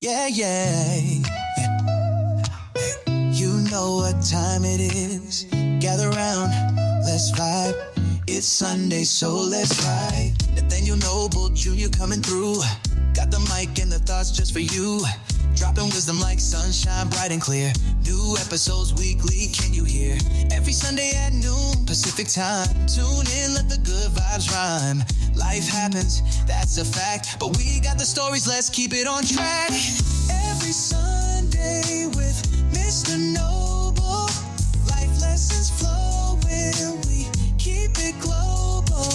Yeah, yeah. You know what time it is. Gather round, let's vibe. It's Sunday, so let's ride. Nathaniel Noble Jr. coming through. Got the mic and the thoughts just for you. Dropping wisdom like sunshine, bright and clear. New episodes weekly, can you hear? Every Sunday at noon, Pacific time. Tune in, let the good vibes rhyme. Life happens, that's a fact. But we got the stories, let's keep it on track. Every Sunday with Mr. Noble. Life lessons flowing, we keep it global.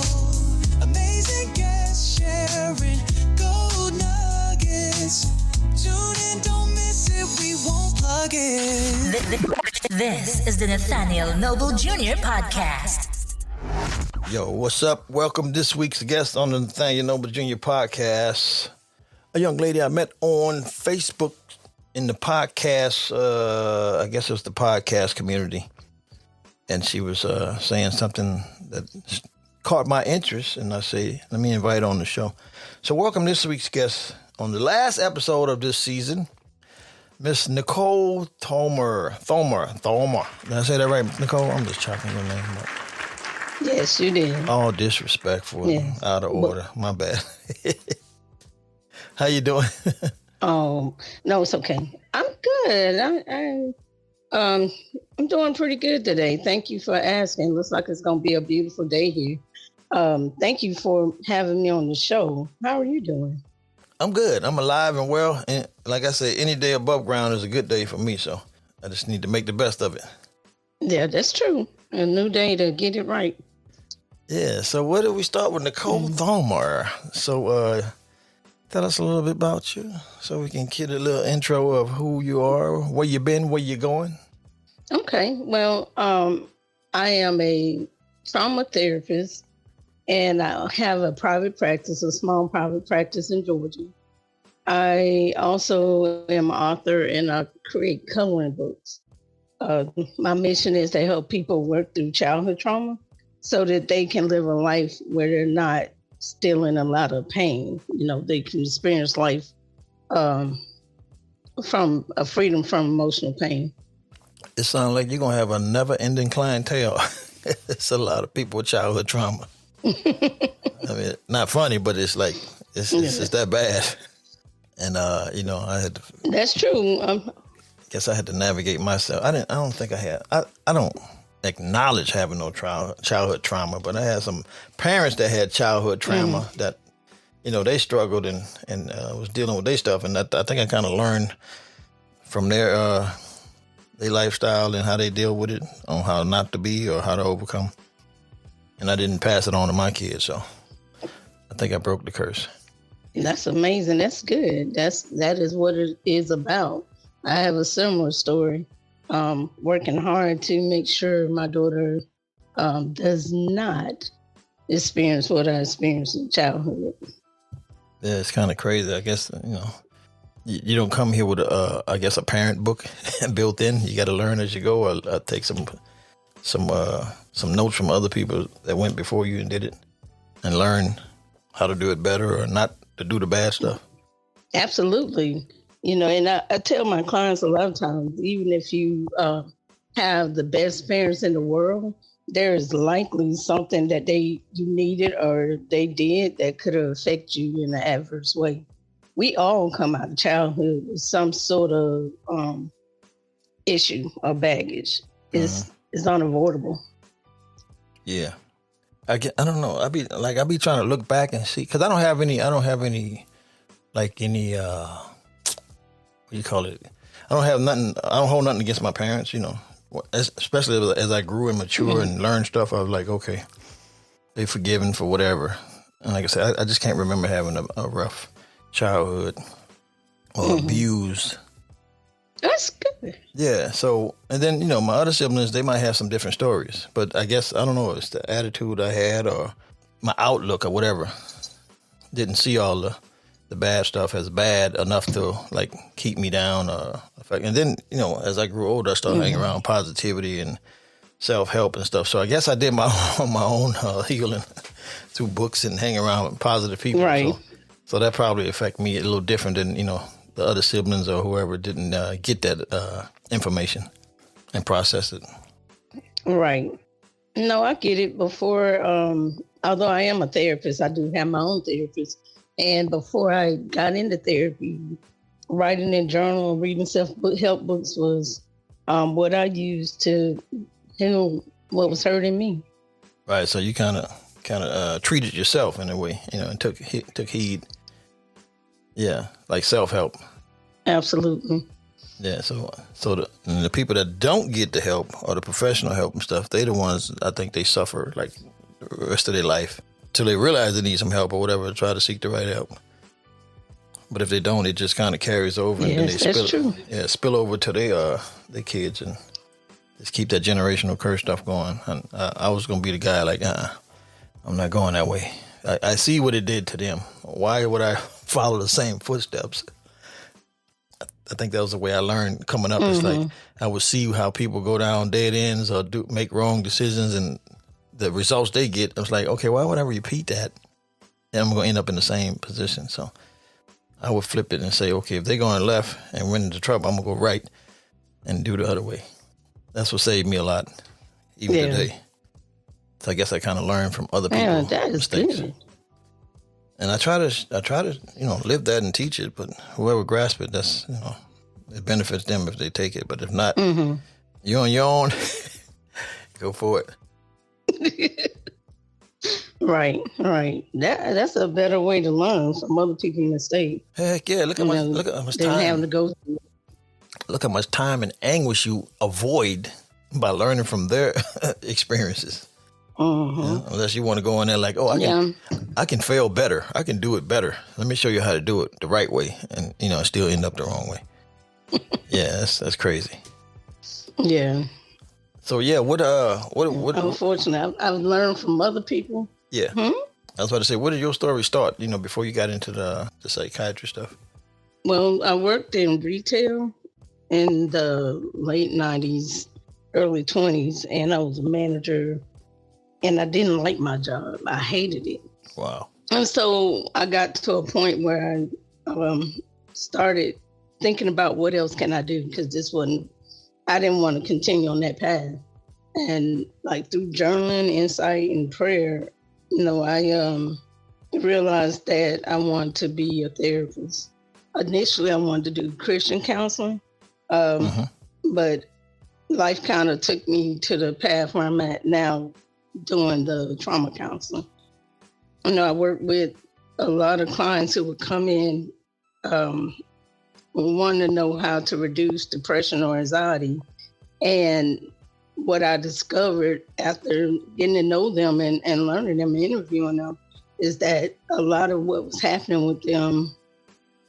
Amazing guests sharing gold nuggets. Tune in, don't miss it, we won't plug it. This is the Nathaniel Noble Jr. podcast. Yo, what's up? Welcome this week's guest on the Nathaniel Noble Jr. podcast. A young lady I met on Facebook in the podcast, I guess it was the podcast community. And she was saying something that caught my interest. And I say, let me invite her on the show. So welcome this week's guest on the last episode of this season, Miss Nicole Tholmer. Did I say that right, Nicole? I'm just chopping your name up. Yes, you did. All disrespectful, yes. Out of order. My bad. How you doing? Oh, no, it's okay. I'm good. I'm doing pretty good today. Thank you for asking. Looks like it's going to be a beautiful day here. Thank you for having me on the show. How are you doing? I'm good. I'm alive and well. And like I said, any day above ground is a good day for me. So I just need to make the best of it. Yeah, that's true. A new day to get it right. Yeah. So where do we start with Nicole Tholmer? So tell us a little bit about you so we can get a little intro of who you are, where you been, where you going. Okay. Well, I am a trauma therapist. And I have a private practice, a small private practice in Georgia. I also am an author and I create coloring books. My mission is to help people work through childhood trauma so that they can live a life where they're not still in a lot of pain. You know, they can experience life from a freedom from emotional pain. It sounds like you're going to have a never-ending clientele. It's a lot of people with childhood trauma. I mean, not funny, but it's like, it's that bad. And, I had to... That's true. Guess I had to navigate myself. I don't think I had... I don't acknowledge having no childhood trauma, but I had some parents that had childhood trauma that, they struggled and was dealing with their stuff. And I think I kind of learned from their lifestyle and how they deal with it, on how not to be or how to overcome. And I didn't pass it on to my kids, so I think I broke the curse. That's amazing. That's good. That is what it is about. I have a similar story. Working hard to make sure my daughter does not experience what I experienced in childhood. Yeah, it's kind of crazy. I guess, you don't come here with, a parent book built in. You got to learn as you go or take some notes from other people that went before you and did it and learn how to do it better or not to do the bad stuff. Absolutely. And I tell my clients a lot of times, even if you have the best parents in the world, there is likely something that you needed or they did that could have affected you in an adverse way. We all come out of childhood with some sort of issue or baggage. It's unavoidable. Yeah. I don't know. I be trying to look back and see, cause I don't have any, what do you call it? I don't have nothing, I don't hold nothing against my parents, especially as I grew and mature and learned stuff. I was like, okay, they forgiven for whatever. And like I said, I just can't remember having a rough childhood or abused. That's good. Yeah. So, and then, my other siblings, they might have some different stories, but I guess, I don't know, it's the attitude I had or my outlook or whatever. Didn't see all the bad stuff as bad enough to keep me down. And then, as I grew older, I started hanging around positivity and self-help and stuff. So I guess I did my own healing through books and hanging around with positive people. Right. So that probably affected me a little different than, the other siblings or whoever didn't get that information and process it. Right. No, I get it. Before, although I am a therapist, I do have my own therapist. And before I got into therapy, writing in journal, reading self-help books was what I used to heal what was hurting me. Right. So you kind of treated yourself in a way, and took heed. Yeah, like self-help. Absolutely. Yeah. So the people that don't get the help or the professional help and stuff, they the ones I think they suffer like the rest of their life till they realize they need some help or whatever. Try to seek the right help. But if they don't, it just kind of carries over, and then they spill over to their kids, and just keep that generational curse stuff going. And I was gonna be the guy like, I'm not going that way. I see what it did to them. Why would I follow the same footsteps? I think that was the way I learned coming up. It's like I would see how people go down dead ends or make wrong decisions, and the results they get. I was like, okay, why would I repeat that? And I'm gonna end up in the same position. So I would flip it and say, okay, if they're going left and run into trouble, I'm gonna go right and do the other way. That's what saved me a lot, even today. So I guess I kind of learned from other people's mistakes. Good. And I try to, live that and teach it. But whoever grasps it, that's, it benefits them if they take it. But if not, you're on your own. Go for it. Right. That's a better way to learn from other people's mistakes. Heck yeah! Look how much time. Having to go through. Look how much time and anguish you avoid by learning from their experiences. Unless you want to go in there like, I can fail better. I can do it better. Let me show you how to do it the right way, and still end up the wrong way. Yeah, that's crazy. Yeah. So yeah, what? Unfortunately, I've learned from other people. Yeah. I was about to say, where did your story start? Before you got into the psychiatry stuff. Well, I worked in retail in the late 90s, early 20s, and I was a manager, and I didn't like my job. I hated it. Wow. And so I got to a point where I started thinking about what else can I do, because I didn't want to continue on that path. And like through journaling, insight, and prayer, I realized that I wanted to be a therapist. Initially, I wanted to do Christian counseling, but life kind of took me to the path where I'm at now, doing the trauma counseling. I work with a lot of clients who would come in wanting to know how to reduce depression or anxiety. And what I discovered after getting to know them and learning them and interviewing them is that a lot of what was happening with them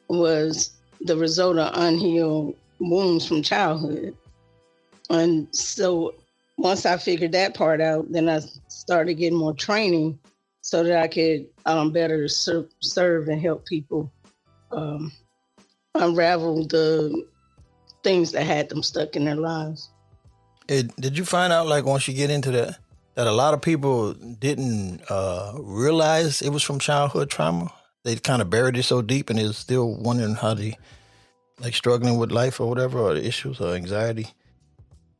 was the result of unhealed wounds from childhood. And so once I figured that part out, then I started getting more training so that I could better serve and help people unravel the things that had them stuck in their lives. Did you find out, like, once you get into that a lot of people didn't realize it was from childhood trauma? They kind of buried it so deep, and they're still wondering how they, like, struggling with life or whatever, or the issues or anxiety.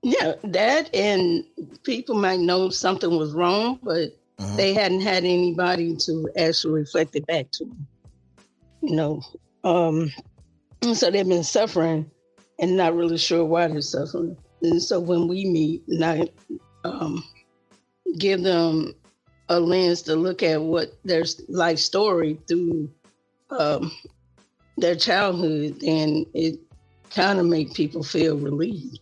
Yeah, that, and people might know something was wrong, but they hadn't had anybody to actually reflect it back to them. So they've been suffering and not really sure why they're suffering. And so when we meet, and I give them a lens to look at what their life story through their childhood, then it kind of make people feel relieved.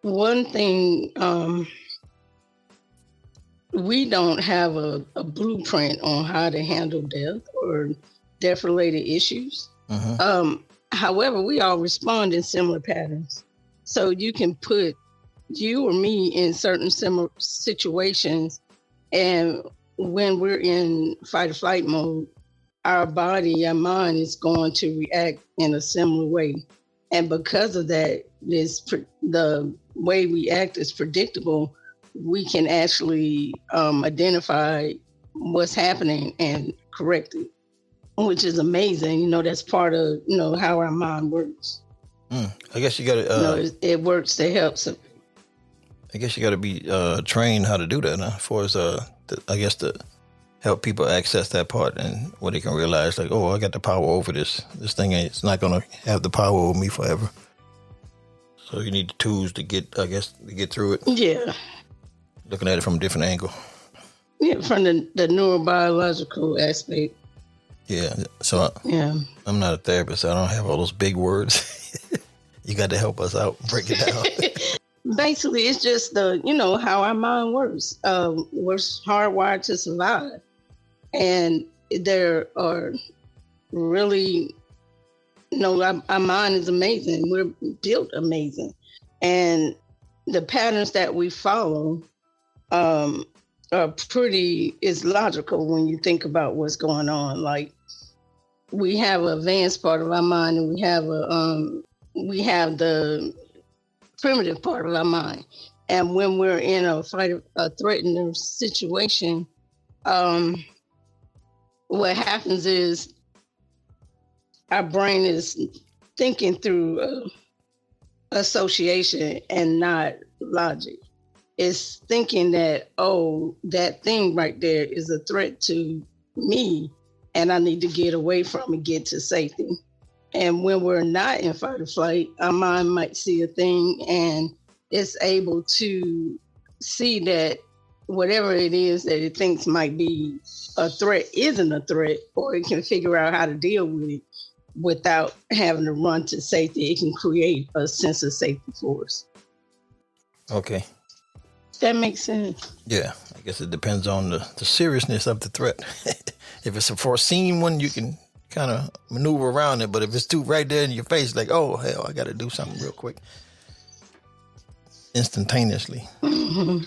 One thing, we don't have a blueprint on how to handle death or death-related issues. However, we all respond in similar patterns. So you can put you or me in certain similar situations, and when we're in fight or flight mode, our body, our mind is going to react in a similar way. And because of that, the way we act is predictable. We can actually identify what's happening and correct it, which is amazing. You know, that's part of, you know, how our mind works. I guess you got to. You know, it works to help. I guess you got to be trained how to do that, as far as to help people access that part, and where they can realize, like, oh, I got the power over this. This thing it's not going to have the power over me forever. So you need the tools to get through it. Yeah. Looking at it from a different angle. Yeah, from the neurobiological aspect. Yeah. So I'm not a therapist. So I don't have all those big words. You got to help us out, break it down. Basically, it's just how our mind works. We're hardwired to survive. And there are really, our mind is amazing. We're built amazing. And the patterns that we follow is logical when you think about what's going on. Like, we have an advanced part of our mind, and we have the primitive part of our mind. And when we're in a threatening situation, what happens is our brain is thinking through association and not logic. It's thinking that, oh, that thing right there is a threat to me, and I need to get away from it, get to safety. And when we're not in fight or flight, our mind might see a thing and it's able to see that whatever it is that it thinks might be a threat isn't a threat, or it can figure out how to deal with it without having to run to safety. It can create a sense of safety for us. Okay. That makes sense. Yeah, I guess it depends on the seriousness of the threat. If it's a foreseen one, you can kind of maneuver around it. But if it's too right there in your face, like, oh, hell, I got to do something real quick. Instantaneously. Mm-hmm.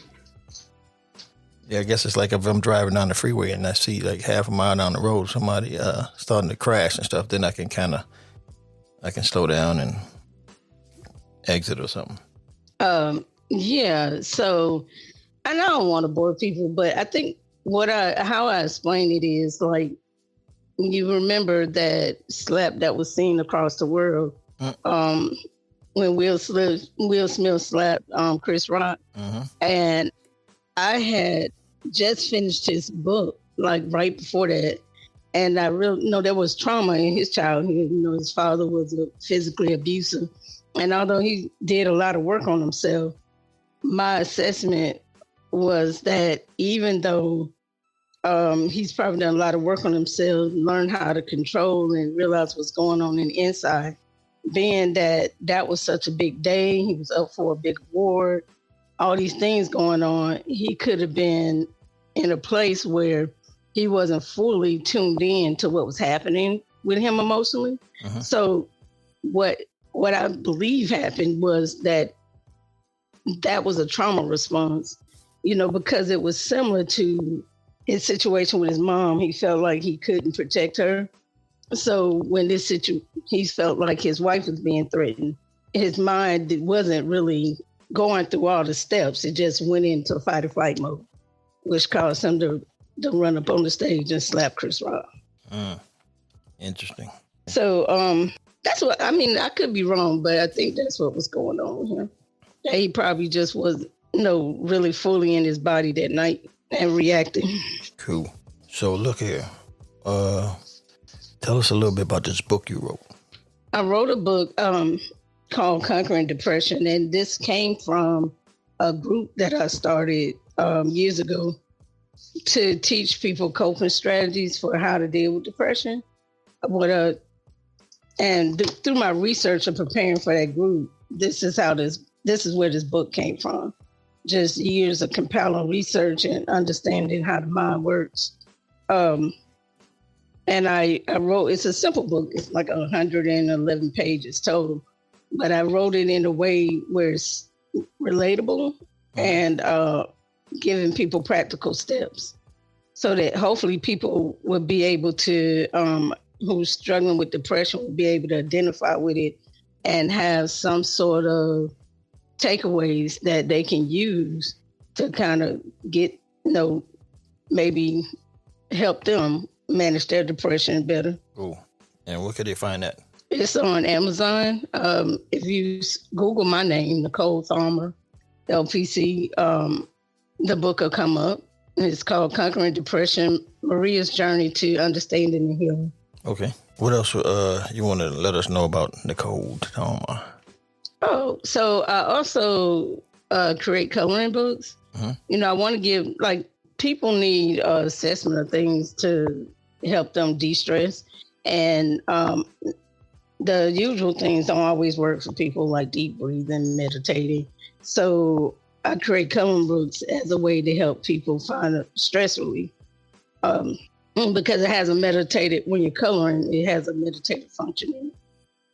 Yeah, I guess it's like if I'm driving down the freeway and I see like half a mile down the road, somebody starting to crash and stuff, then I can slow down and exit or something. Yeah. So, and I don't want to bore people, but I think how I explain it is like, you remember that slap that was seen across the world when Will Smith slapped Chris Rock. Mm-hmm. And I had just finished his book like right before that. And I really know there was trauma in his childhood. His father was physically abusive. And although he did a lot of work on himself, my assessment was that even though he's probably done a lot of work on himself, learned how to control and realize what's going on in the inside, being that was such a big day, he was up for a big award, all these things going on, he could have been in a place where he wasn't fully tuned in to what was happening with him emotionally. Uh-huh. So what I believe happened was that was a trauma response, because it was similar to his situation with his mom. He felt like he couldn't protect her. So when he felt like his wife was being threatened, his mind wasn't really going through all the steps. It just went into fight or flight mode, which caused him to run up on the stage and slap Chris Rock. Interesting. So that's what, I could be wrong, but I think that's what was going on here. He probably just was, really fully in his body that night and reacting. Cool. So look here. Tell us a little bit about this book you wrote. I wrote a book called Conquering Depression, and this came from a group that I started years ago to teach people coping strategies for how to deal with depression. Through my research and preparing for that group, this is where this book came from. Just years of compelling research and understanding how the mind works. And I wrote, it's a simple book. It's like 111 pages total, but I wrote it in a way where it's relatable and giving people practical steps so that hopefully people will be able to, who's struggling with depression, will be able to identify with it and have some sort of takeaways that they can use to kind of get, maybe help them manage their depression better. Cool. And where could they find that? It's on Amazon. If you Google my name, Nicole Tholmer, LPC, the book will come up. It's called Conquering Depression, Maria's Journey to Understanding and Healing. Okay. What else you want to let us know about Nicole Tholmer? Oh, so I also create coloring books. Mm-hmm. I want to give, people need assessment of things to help them de-stress. And the usual things don't always work for people, like deep breathing, meditating. So I create coloring books as a way to help people find a stress relief. Because it has when you're coloring, it has a meditative function in it.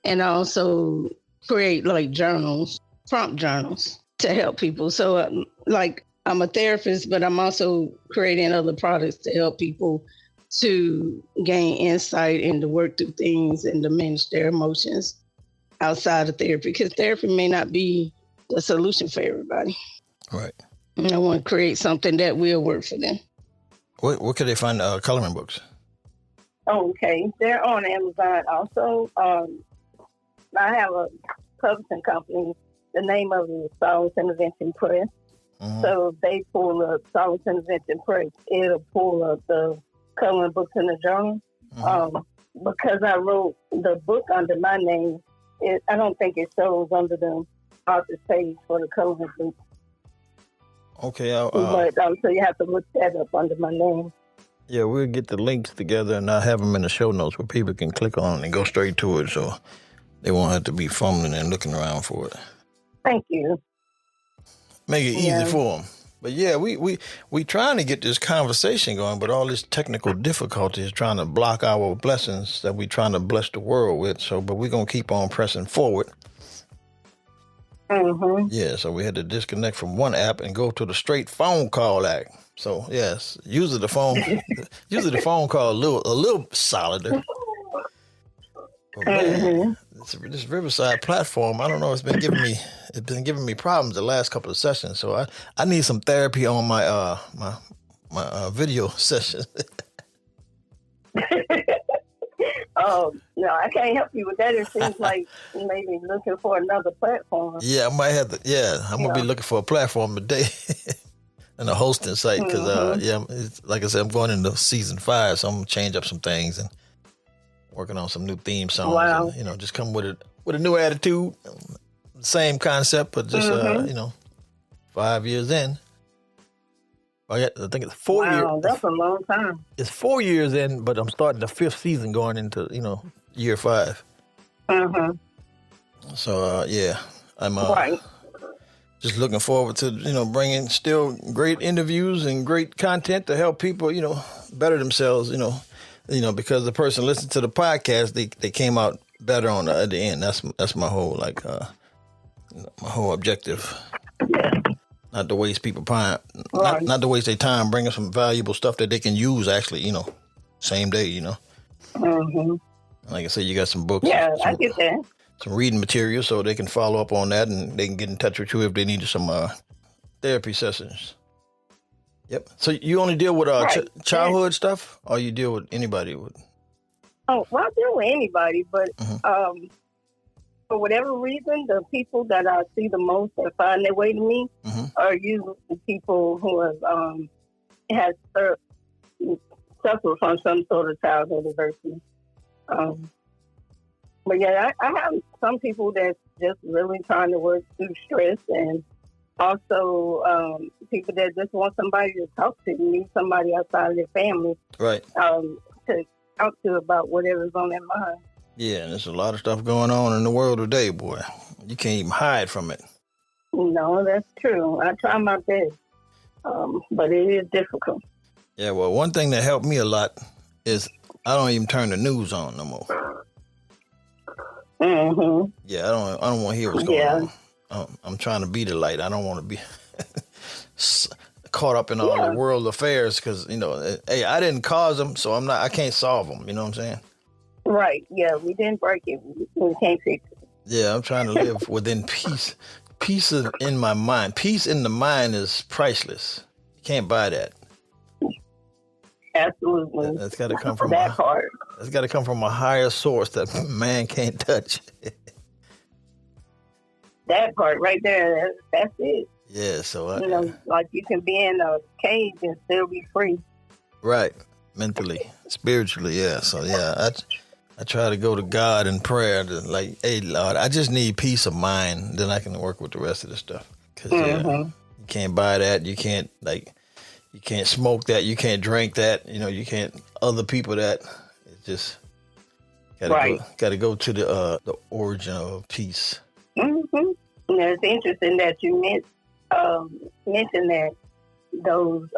And I also create journals, prompt journals to help people. So I'm a therapist, but I'm also creating other products to help people to gain insight and to work through things and to manage their emotions outside of therapy, because therapy may not be the solution for everybody. Right. And I want to create something that will work for them. Where could they find coloring books? Okay, they're on Amazon also. I have a publishing company. The name of it is Solace Intervention Press. Mm-hmm. So they pull up Solace Intervention Press. It'll pull up the coloring books in the journal. Mm-hmm. Because I wrote the book under my name, I don't think it shows under the author's page for the coloring book. Okay. So you have to look that up under my name. Yeah, we'll get the links together and I'll have them in the show notes where people can click on and go straight to it, so they won't have to be fumbling and looking around for it. Thank you. Make it easy for them. But yeah, we trying to get this conversation going, but all this technical difficulty is trying to block our blessings that we trying to bless the world with. But we're going to keep on pressing forward. Mm-hmm. Yeah, so we had to disconnect from one app and go to the straight phone call act. So yes, usually the phone call a little solider. But man, this Riverside platform, I don't know, it's been giving me problems the last couple of sessions. So I need some therapy on my my video session. Oh, no, I can't help you with that. It seems like you may be looking for another platform. Yeah, I might have to. Yeah, I'm going to be looking for a platform today and a hosting site because, it's, like I said, I'm going into season 5, so I'm going to change up some things and working on some new theme songs. Wow. And, just come with a new attitude. Same concept, but just, 5 years in. I think it's 4 years. Wow, that's a long time. It's 4 years in, but I'm starting the 5th season going into, year 5. Mm-hmm. So, I'm just looking forward to, bringing still great interviews and great content to help people, better themselves, because the person listened to the podcast, they came out better on the other end. That's my whole, my whole objective. Yeah. Not to waste people time, not to waste their time bringing some valuable stuff that they can use actually, same day, Mm-hmm. Like I said, you got some books. Yeah, I get that. Some reading material so they can follow up on that and they can get in touch with you if they need some therapy sessions. Yep. So you only deal with childhood stuff, or you deal with anybody? Oh, well, I deal with anybody, but for whatever reason, the people that I see the most that find their way to me are usually people who have suffered from some sort of childhood adversity. But yeah, I have some people that's just really trying to work through stress, and also people that just want somebody to talk to, need somebody outside of their family, right? To talk to about whatever's on their mind. Yeah, and there's a lot of stuff going on in the world today, boy. You can't even hide from it. No, that's true. I try my best, but it is difficult. Yeah, well, one thing that helped me a lot is I don't even turn the news on no more. Mm-hmm. Yeah, I don't want to hear what's going on. I'm trying to be the light. I don't want to be caught up in all the world affairs because, hey, I didn't cause them, so I can't solve them. You know what I'm saying? Right. Yeah, we didn't break it. We can't fix it. Yeah, I'm trying to live within peace. Peace is in my mind. Peace in the mind is priceless. You can't buy that. Absolutely. That's got to come from that part. That's got to come from a higher source that man can't touch. That part right there, that's it. Yeah, so like you can be in a cage and still be free. Right, mentally, spiritually, yeah. So yeah, I try to go to God in prayer, to like, hey Lord, I just need peace of mind, then I can work with the rest of the stuff. Because you can't buy that, you can't smoke that, you can't drink that, you can't other people that. It just gotta go to the origin of peace. Mm-hmm. And it's interesting that you mentioned that those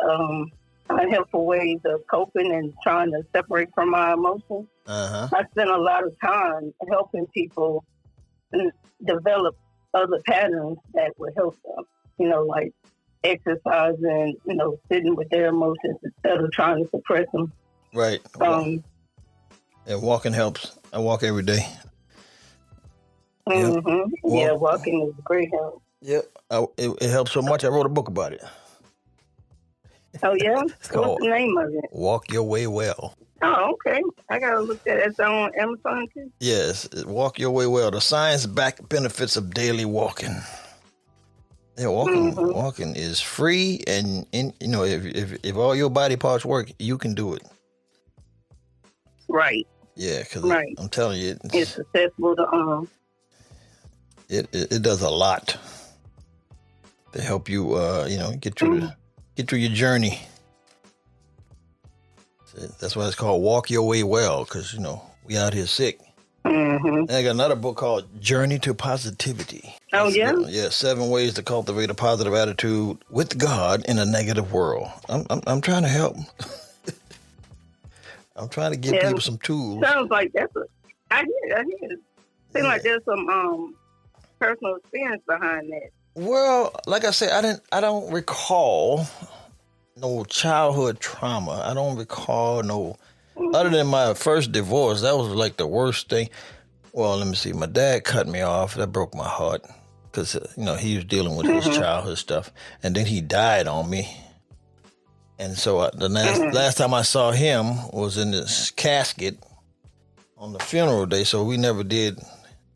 unhelpful ways of coping and trying to separate from our emotions. I spend a lot of time helping people develop other patterns that would help them, like exercising, sitting with their emotions instead of trying to suppress them. Right. Yeah, walking helps. I walk every day. Mm-hmm. Yeah, walking is a great help. Yep. It helps so much, I wrote a book about it. Oh, yeah? It's called What's the name of it? Walk Your Way Well. Oh, okay. I got to look at it. It's on Amazon, too? Yes, Walk Your Way Well. The science-backed benefits of daily walking. Yeah, walking is free, and if all your body parts work, you can do it. Right. Yeah, because right. I'm telling you, it's accessible to It does a lot to help you, get through your journey. That's why it's called Walk Your Way Well, because we out here sick. And I got another book called Journey to Positivity. Oh, yeah? Yeah, 7 ways to cultivate a positive attitude with God in a negative world. I'm trying to help. I'm trying to give people some tools. Sounds like I hear it. Seems like there's some personal experience behind that. Well, like I said, I don't recall no childhood trauma. I don't recall no, other than my first divorce. That was like the worst thing. Well, let me see. My dad cut me off. That broke my heart because he was dealing with his childhood stuff, and then he died on me. And so the last time I saw him was in this casket on the funeral day. So we never did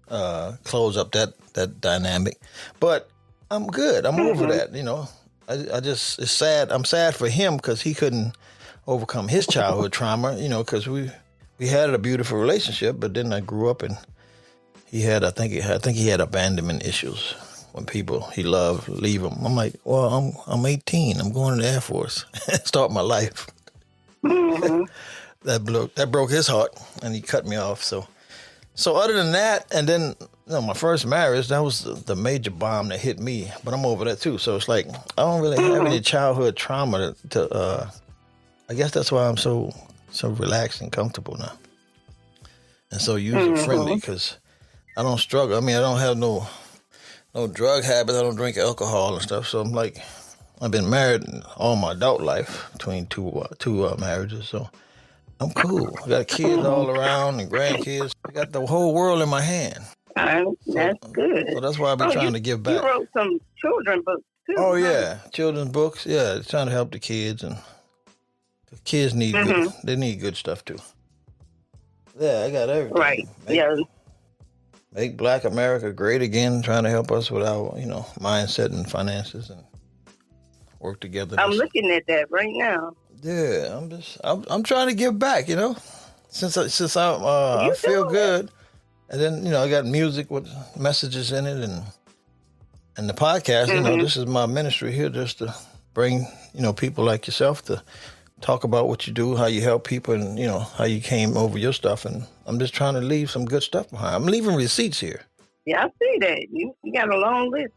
close up that dynamic. But I'm good. I'm over that. I just, it's sad. I'm sad for him because he couldn't overcome his childhood trauma. Because we had a beautiful relationship, but then I grew up and he had, I think he had abandonment issues. When people he loved leave him, I'm like, well, I'm 18. I'm going to the Air Force, start my life. That broke his heart, and he cut me off. So other than that, and then my first marriage, that was the major bomb that hit me. But I'm over that too. So it's like I don't really have any childhood trauma to I guess that's why I'm so relaxed and comfortable now, and so user friendly because I don't struggle. I mean, I don't have no drug habits. I don't drink alcohol and stuff. So I'm like, I've been married all my adult life between two marriages. So I'm cool. I got kids all around and grandkids. I got the whole world in my hand. That's good. So that's why I've been trying to give back. You wrote some children's books too. Oh yeah, children's books. Yeah, trying to help the kids, and the kids need good. They need good stuff too. Yeah, I got everything. Right. Make Black America great again, trying to help us with our, mindset and finances and work together. I'm looking at that right now. Yeah, I'm trying to give back, since I feel good. And then, I got music with messages in it and the podcast, this is my ministry here just to bring, people like yourself to talk about what you do, how you help people, and, how you came over your stuff. And I'm just trying to leave some good stuff behind. I'm leaving receipts here. Yeah, I see that. You got a long list.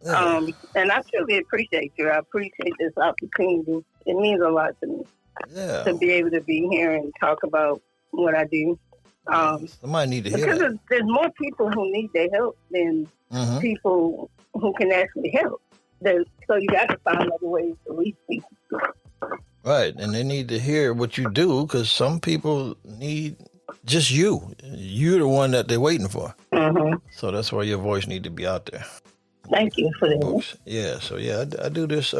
Yeah. And I truly appreciate you. I appreciate this opportunity. It means a lot to me. Yeah. To be able to be here and talk about what I do. Somebody need to hear that. Because there's more people who need their help than people who can actually help. So you got to find other ways to reach people. Right, and they need to hear what you do because some people need just you. You're the one that they're waiting for. So that's why your voice need to be out there. Thank you for that. Yeah, so I do this.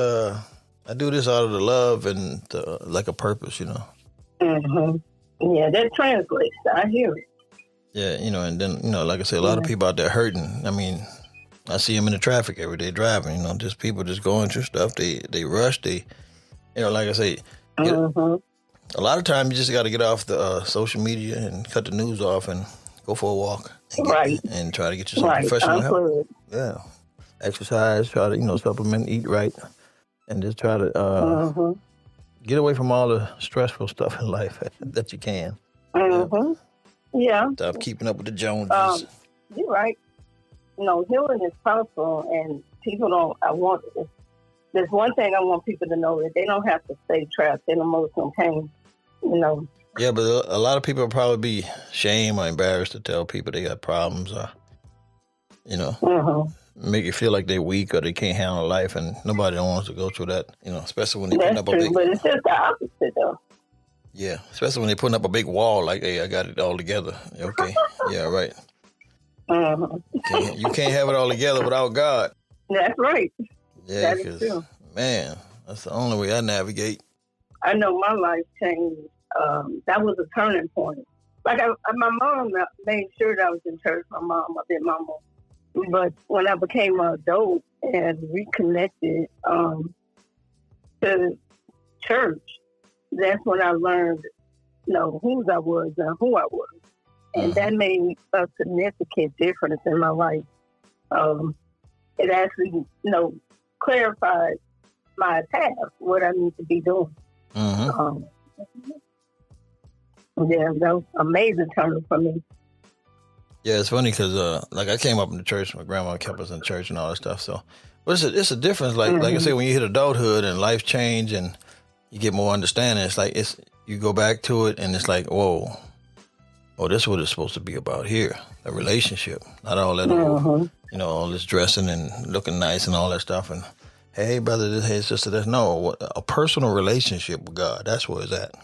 I do this out of the love and like a purpose, Yeah, that translates. I hear it. Yeah, and then, like I said, a lot of people out there hurting. I mean, I see them in the traffic every day driving, just people just going through stuff. They rush. They, like I say, a lot of times you just got to get off the social media and cut the news off and go for a walk. And try to get you some professional help. Yeah. Exercise, try to, supplement, eat right, and just try to get away from all the stressful stuff in life that you can. Yeah. Stop keeping up with the Joneses. You're right. Healing is possible, and people don't. There's one thing I want people to know, that they don't have to stay trapped in emotional pain. Yeah, but a lot of people will probably be ashamed or embarrassed to tell people they got problems, or make you feel like they're weak or they can't handle life, and nobody wants to go through that. Especially when they put up a big. But it's just the opposite, though. Yeah, especially when they putting up a big wall, like, hey, I got it all together. Okay, yeah, right. You can't have it all together without God. That's right. Yeah, that is true. Man, that's the only way I navigate. I know my life changed. That was a turning point. Like my mom made sure that I was in church. My big mama. But when I became an adult and reconnected to church, that's when I learned, whose I was and who I was. And that made a significant difference in my life. It actually, clarified my path, what I need to be doing. Yeah, that was an amazing turn for me. Yeah, it's funny because, like, I came up in the church. My grandma kept us in church and all that stuff. So, but it's a difference. Like I say, when you hit adulthood and life change and you get more understanding, it's like you go back to it and it's like, whoa, this is what it's supposed to be about here. A relationship, not all that, all this dressing and looking nice and all that stuff. And hey, brother, hey, sister, a personal relationship with God. That's where it's at.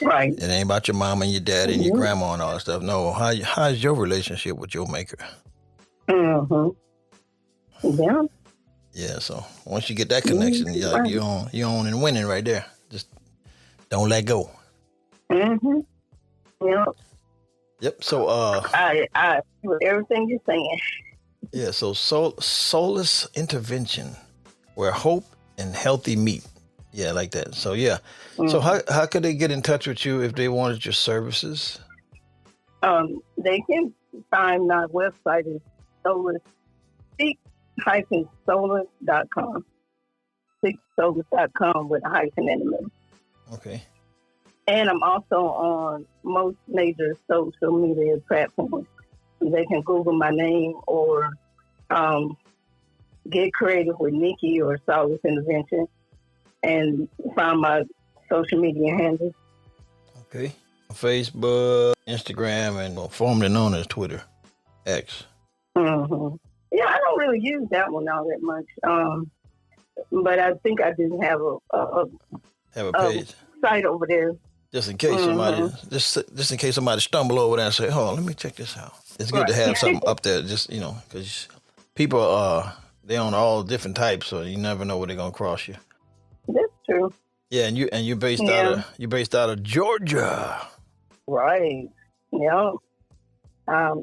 Right. It ain't about your mom and your dad and your grandma and all that stuff. No, how's your relationship with your maker? Yeah. Yeah, so once you get that connection, you're on and winning right there. Just don't let go. Yeah. Yep. So I with everything you're saying. Yeah, so soulless intervention where hope and healthy meet. Yeah, like that. So yeah. So how could they get in touch with you if they wanted your services? They can find my website is seek-soulless.com. Seek-soulless.com with a hyphen in the middle. Okay. And I'm also on most major social media platforms. They can Google my name or Get Creative with Nikki or Soulless Intervention and find my social media handles. Okay. Facebook, Instagram, and formerly known as Twitter, X. Yeah, I don't really use that one all that much. But I think I do have a page site over there. Just in case somebody, just in case somebody stumble over there and say, "Oh, let me check this out." It's good to have something up there, just because people they're on all different types, so you never know where they're gonna cross you. That's true. Yeah, and you're based out of Georgia, right? Yeah,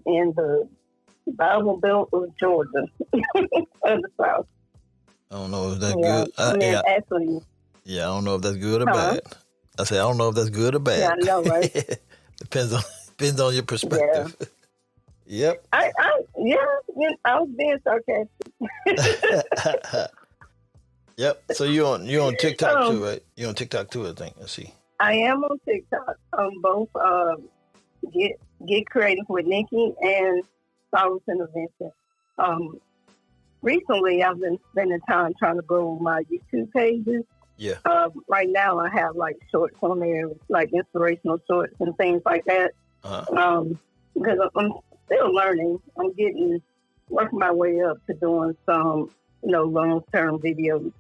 in the Bible Belt of Georgia, of the South. I don't know if that's good. Actually, I don't know if that's good or bad. I said I don't know if that's good or bad. Yeah, I know, right? Depends on your perspective. Yeah. Yep. I was being sarcastic. Yep. So you on TikTok too, right? You on TikTok too, I think. Let's see. I am on TikTok. Both Get Creative with Nikki and Soulless Intervention. Recently, I've been spending time trying to grow my YouTube pages. Yeah. Right now, I have like shorts on there, like inspirational shorts and things like that. Because I'm still learning. I'm working my way up to doing some, long form videos,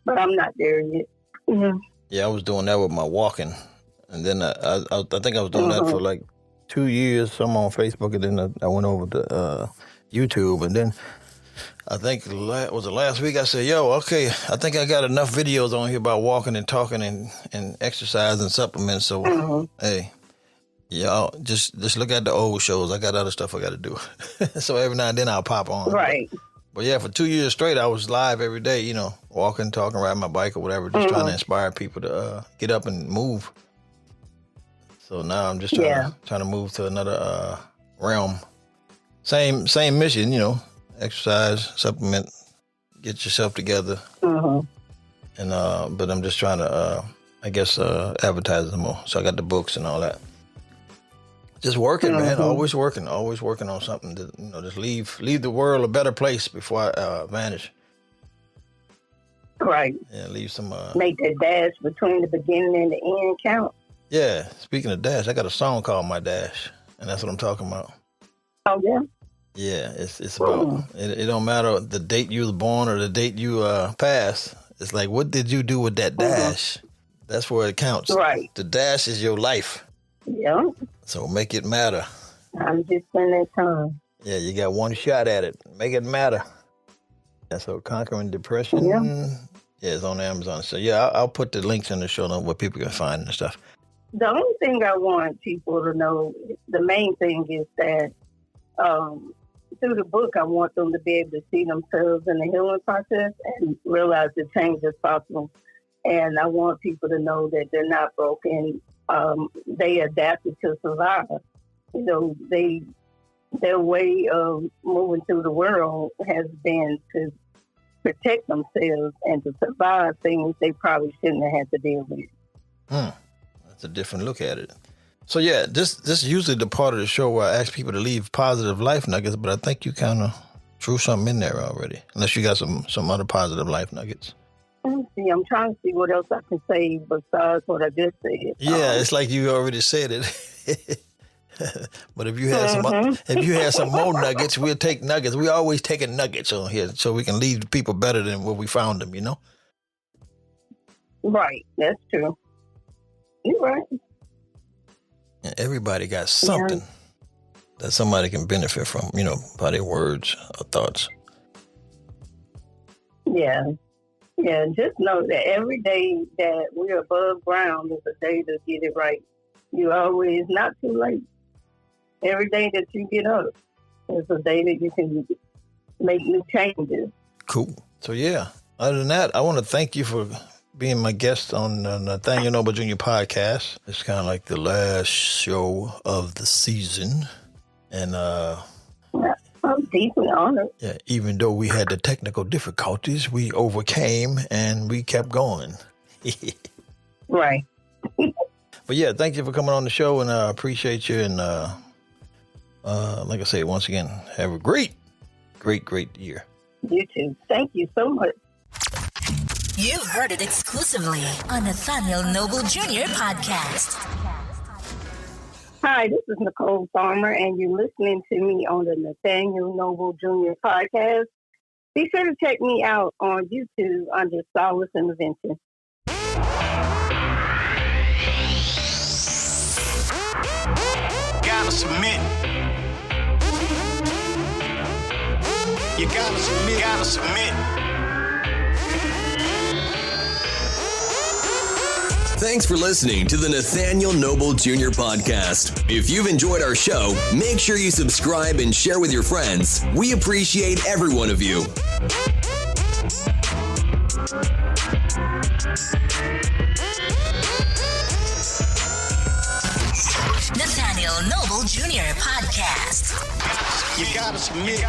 but I'm not there yet. Mm-hmm. Yeah, I was doing that with my walking, and then I think I was doing that for like 2 years. Some on Facebook, and then I went over to YouTube, and then I think was it last week? I said, "Yo, okay, I think I got enough videos on here about walking and talking and exercise and supplements. So, hey, y'all just look at the old shows. I got other stuff I got to do. So every now and then I'll pop on. Right. But yeah, for 2 years straight, I was live every day. You know, walking, talking, riding my bike or whatever, just trying to inspire people to get up and move. So now I'm just trying to move to another realm. Same mission, you know. Exercise, supplement, get yourself together, and but I'm just trying to, advertise them more. So I got the books and all that. Just working, man. Always working on something. To, you know, just leave the world a better place before I vanish. Right. Yeah, leave some. Make that dash between the beginning and the end count. Yeah. Speaking of dash, I got a song called My Dash, and that's what I'm talking about. Oh yeah. Yeah, it's about it don't matter the date you was born or the date you passed. It's like, what did you do with that dash? That's where it counts. Right. The dash is your life. Yeah. So make it matter. I'm just in that time. Yeah, you got one shot at it. Make it matter. Yeah, so Conquering Depression. Yeah, it's on Amazon. So yeah, I'll put the links in the show notes where people can find and stuff. The only thing I want people to know, the main thing is that through the book, I want them to be able to see themselves in the healing process and realize that change is possible. And I want people to know that they're not broken. They adapted to survive. You know, their way of moving through the world has been to protect themselves and to survive things they probably shouldn't have had to deal with. That's a different look at it. So yeah, this is usually the part of the show where I ask people to leave positive life nuggets, but I think you kind of threw something in there already, unless you got some other positive life nuggets. See, I'm trying to see what else I can say besides what I just said. Yeah, it's like you already said it. But if you had some more nuggets, we'll take nuggets. We always taking nuggets on here so we can leave people better than where we found them, you know? Right, that's true. You're right. And everybody got something that somebody can benefit from, you know, by their words or thoughts. Yeah. Yeah, just know that every day that we're above ground is a day to get it right. You always not too late. Every day that you get up is a day that you can make new changes. Cool. So yeah, other than that, I want to thank you for being my guest on the Nathaniel Noble Jr. podcast. It's kind of like the last show of the season. And I'm deeply honored. Yeah, even though we had the technical difficulties, we overcame and we kept going. Right. But yeah, thank you for coming on the show, and I appreciate you. And like I say, once again, have a great year. You too. Thank you so much. You've heard it exclusively on Nathaniel Noble Jr. podcast. Hi, this is Nicole Tholmer, and you're listening to me on the Nathaniel Noble Jr. podcast. Be sure to check me out on YouTube under Solace Intervention. Gotta submit. You gotta submit. Thanks for listening to the Nathaniel Noble Jr. podcast. If you've enjoyed our show, make sure you subscribe and share with your friends. We appreciate every one of you. Nathaniel Noble Jr. podcast. You gotta submit.